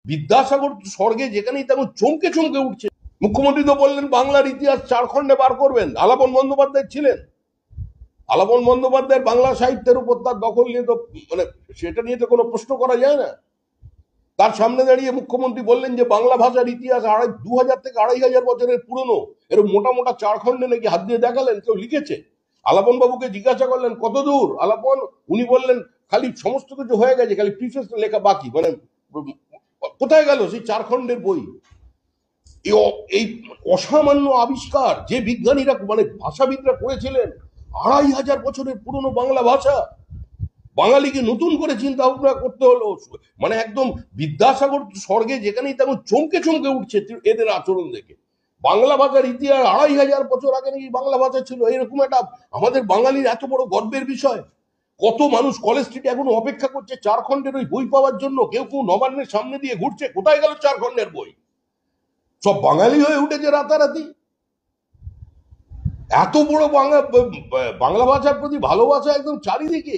বিদ্যাসাগর স্বর্গে যেখানেই তেমন চমকে চমকে উঠছে। মুখ্যমন্ত্রী তো বললেন বাংলার ইতিহাস 4 খণ্ডে বার করবেন। আলাপন বন্দ্যোপাধ্যায় ছিলেন। আলাপন বন্দ্যোপাধ্যায়ের বাংলা সাহিত্যের উপর তার দখল নিয়ে তো মানে সেটা নিয়ে তো কোনো প্রশ্ন করা যায় না। তার সামনে দাঁড়িয়ে মুখ্যমন্ত্রী বললেন যে বাংলা ভাষার ইতিহাস 2000 থেকে 2500 বছরের পুরনো। এরকম মোটা মোটা 4 খণ্ডে নাকি হাত দিয়ে দেখালেন কেউ লিখেছে। আলাপন বাবুকে জিজ্ঞাসা করলেন কত দূর আলাপন, উনি বললেন খালি সমস্ত কিছু হয়ে গেছে, খালি প্রিফেস লেখা বাকি। মানে কোথায় গেল সেই 4 খণ্ডের বই? এই অসামান্য আবিষ্কার যে বিজ্ঞানীরা মানে ভাষাবিদরা করেছিলেন, 2500 বছরের পুরনো বাংলা ভাষা বাঙালিকে নতুন করে চিন্তা ভাবনা করতে হলো। মানে একদম বিদ্যাসাগর স্বর্গে যেখানেই তেমন চমকে চমকে উঠছে এদের আচরণ দেখে। বাংলা ভাষার ইতিহাস 2500 বছর আগে নাকি বাংলা ভাষা ছিল, এরকম একটা আমাদের বাঙালির এত বড় গর্বের বিষয়। কত মানুষ কলেজ স্ট্রিটে এখনো অপেক্ষা করছে 4 খণ্ডের ওই বই পাওয়ার জন্য। কেউ কেউ নবান্নের সামনে দিয়ে ঘুরছে, কোথায় গেল 4 খণ্ডের বই? সব বাঙালি হয়ে উঠেছে রাতারাতি। এত বড় বাংলা ভাষার প্রতি ভালোবাসা একদম চারিদিকে।